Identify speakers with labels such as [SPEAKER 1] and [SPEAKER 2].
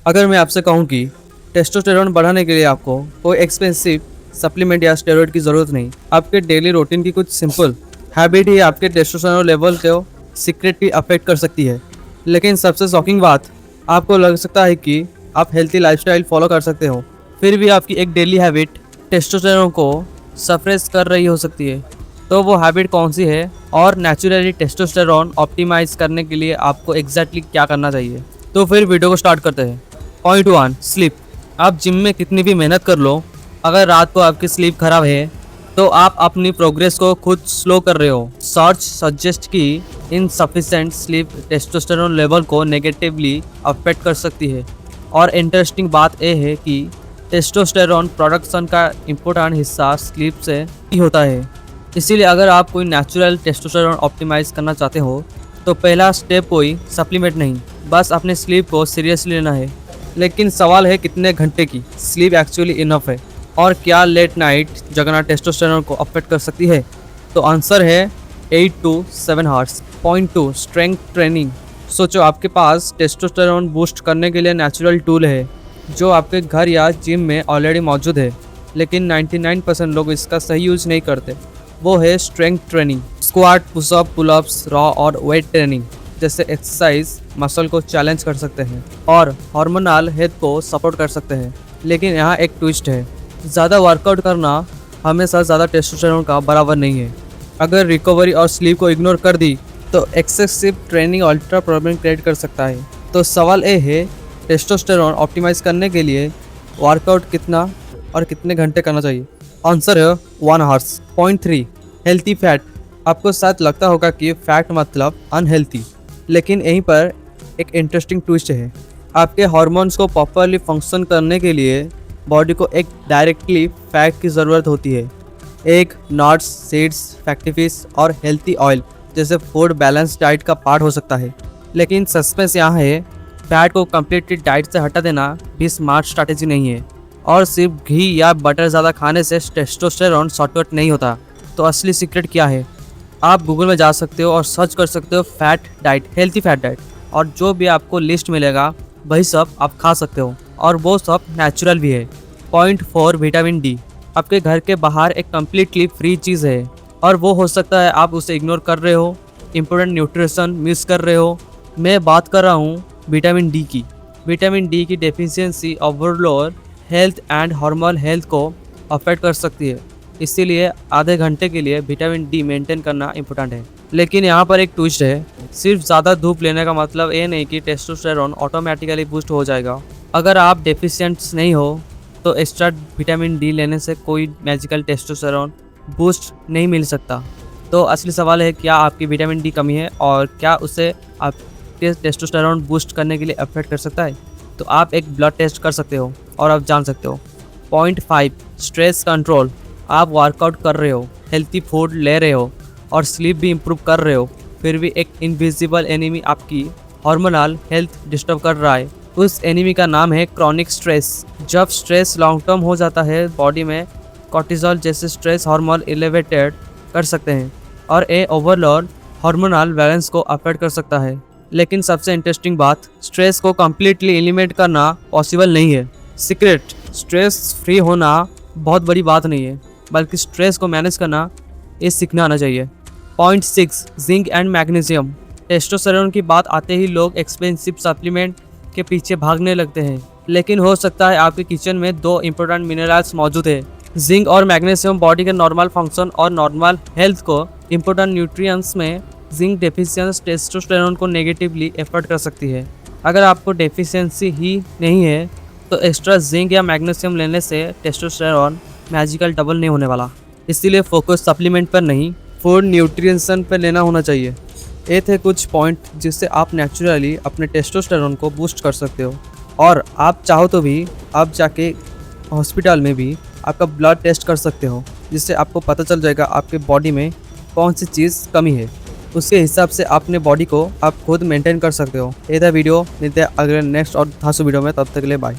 [SPEAKER 1] अगर मैं आपसे कहूँ कि टेस्टोस्टेरोन बढ़ाने के लिए आपको कोई एक्सपेंसिव सप्लीमेंट या स्टेरॉइड की ज़रूरत नहीं, आपके डेली रूटीन की कुछ सिंपल हैबिट ही आपके टेस्टोस्टेरोन लेवल को सीक्रेटली अफेक्ट कर सकती है। लेकिन सबसे शॉकिंग बात, आपको लग सकता है कि आप हेल्थी लाइफस्टाइल फॉलो कर सकते हो, फिर भी आपकी एक डेली हैबिट टेस्टोस्टेरोन को सप्रेस कर रही हो सकती है। तो वो हैबिट कौन सी है और नेचुरली टेस्टोस्टेरोन ऑप्टिमाइज करने के लिए आपको एग्जैक्टली क्या करना चाहिए? तो फिर वीडियो को स्टार्ट करते हैं। Point 1, sleep. आप जिम में कितनी भी मेहनत कर लो, अगर रात को आपकी स्लीप खराब है तो आप अपनी प्रोग्रेस को खुद स्लो कर रहे हो। सर्च सजेस्ट कि इनसफिशिएंट स्लीप टेस्टोस्टेरोन लेवल को नेगेटिवली अफेक्ट कर सकती है। और इंटरेस्टिंग बात यह है कि टेस्टोस्टेरोन प्रोडक्शन का इम्पोर्टेंट हिस्सा स्लीप से ही होता है। इसीलिए अगर आप कोई नेचुरल टेस्टोस्टेरोन ऑप्टिमाइज करना चाहते हो तो पहला स्टेप कोई सप्लीमेंट नहीं, बस अपने स्लीप को सीरियसली लेना है। लेकिन सवाल है कितने घंटे की स्लीप एक्चुअली इनफ है, और क्या लेट नाइट जगना टेस्टोस्टेरोन को अफेक्ट कर सकती है? तो आंसर है 8 to 7 hours. Point 2, strength training. सोचो आपके पास टेस्टोस्टेरोन बूस्ट करने के लिए नेचुरल टूल है जो आपके घर या जिम में ऑलरेडी मौजूद है, लेकिन 99% लोग इसका सही यूज नहीं करते। वो है strength training. Squat, pushup, pullups, रॉ और वेट ट्रेनिंग जैसे एक्सरसाइज मसल को चैलेंज कर सकते हैं और हार्मोनल हेल्थ को सपोर्ट कर सकते हैं। लेकिन यहाँ एक ट्विस्ट है, ज़्यादा वर्कआउट करना हमेशा ज़्यादा टेस्टोस्टेरोन का बराबर नहीं है। अगर रिकवरी और स्लीप को इग्नोर कर दी तो excessive training ultra problem create कर सकता है। तो सवाल ये है, टेस्टोस्टेरोन ऑप्टिमाइज करने के लिए वर्कआउट कितना और कितने घंटे करना चाहिए? आंसर है 1 आवर्स। Point 3, healthy fat. आपको शायद लगता होगा कि फैट मतलब अनहेल्थी, लेकिन यहीं पर एक इंटरेस्टिंग ट्विस्ट है। आपके हार्मोन्स को प्रॉपरली फंक्शन करने के लिए बॉडी को एक डायरेक्टली फैट की ज़रूरत होती है। Egg, nuts, seeds, fatty fish और हेल्थी ऑयल जैसे फूड बैलेंस डाइट का पार्ट हो सकता है। लेकिन सस्पेंस यहाँ है, फैट को कम्प्लीटली डाइट से हटा देना भी स्मार्ट स्ट्रैटेजी नहीं है। और सिर्फ घी या बटर ज़्यादा खाने से टेस्टोस्टेरोन शॉर्टकट नहीं होता। तो असली सीक्रेट क्या है? आप गूगल में जा सकते हो और सर्च कर सकते हो fat diet, healthy fat diet, और जो भी आपको लिस्ट मिलेगा वही सब आप खा सकते हो, और वो सब नेचुरल भी है। Point 4, vitamin D. आपके घर के बाहर एक कम्प्लीटली फ्री चीज़ है, और वो हो सकता है आप उसे इग्नोर कर रहे हो, इम्पोर्टेंट न्यूट्रिशन मिस कर रहे हो। मैं बात कर रहा हूँ विटामिन डी की। विटामिन डी की deficiency overload health and hormonal health को अफेक्ट कर सकती है। इसीलिए आधे घंटे के लिए विटामिन डी मेंटेन करना इम्पोर्टेंट है। लेकिन यहाँ पर एक ट्विस्ट है, सिर्फ ज़्यादा धूप लेने का मतलब ये नहीं कि टेस्टोस्टेरोन ऑटोमेटिकली बूस्ट हो जाएगा। अगर आप डेफिशिएंट्स नहीं हो तो एक्स्ट्रा विटामिन डी लेने से कोई मैजिकल टेस्टोस्टेरोन बूस्ट नहीं मिल सकता। तो असली सवाल है, क्या आपकी विटामिन डी कमी है और क्या उसे आपके टेस्टोस्टेरोन बूस्ट करने के लिए अफेक्ट कर सकता है? तो आप एक ब्लड टेस्ट कर सकते हो और आप जान सकते हो। Point 5, stress control. आप वर्कआउट कर रहे हो, हेल्थी फूड ले रहे हो और स्लीप भी इम्प्रूव कर रहे हो, फिर भी एक इनविजिबल एनिमी आपकी हार्मोनल हेल्थ डिस्टर्ब कर रहा है। उस एनिमी का नाम है क्रॉनिक स्ट्रेस। जब स्ट्रेस लॉन्ग टर्म हो जाता है, बॉडी में कॉर्टिसोल जैसे स्ट्रेस हार्मोन एलिवेटेड कर सकते हैं और ये ओवरलोड हार्मोनल बैलेंस को अफेक्ट कर सकता है। लेकिन सबसे इंटरेस्टिंग बात, स्ट्रेस को कम्प्लीटली एलिमिनेट करना पॉसिबल नहीं है। सीक्रेट, स्ट्रेस फ्री होना बहुत बड़ी बात नहीं है, बल्कि स्ट्रेस को मैनेज करना ये सीखना आना चाहिए। Point 6, zinc and magnesium. Testosterone की बात आते ही लोग एक्सपेंसिव सप्लीमेंट के पीछे भागने लगते हैं, लेकिन हो सकता है आपके किचन में 2 इंपॉर्टेंट मिनरल्स मौजूद है। जिंक और मैग्नीशियम बॉडी के नॉर्मल फंक्शन और नॉर्मल हेल्थ को इंपॉर्टेंट न्यूट्रिएंट्स में जिंक डेफिशिएंसी टेस्टोस्टेरोन को नेगेटिवली अफेक्ट कर सकती है। अगर आपको डेफिशिएंसी ही नहीं है तो एक्स्ट्रा जिंक या मैग्नीशियम लेने से टेस्टोस्टेरोन मैजिकल डबल नहीं होने वाला। इसीलिए फोकस सप्लीमेंट पर नहीं, फूड न्यूट्रिशन पर लेना होना चाहिए। ये थे कुछ पॉइंट जिससे आप नेचुरली अपने टेस्टोस्टेरोन को बूस्ट कर सकते हो। और आप चाहो तो भी आप जाके हॉस्पिटल में भी आपका ब्लड टेस्ट कर सकते हो, जिससे आपको पता चल जाएगा आपके बॉडी में कौन सी चीज़ कमी है। उसके हिसाब से अपने बॉडी को आप खुद मेंटेन कर सकते हो। ये था वीडियो, मिलते हैं अगले नेक्स्ट और धांसू वीडियो में। तब तक के लिए बाय।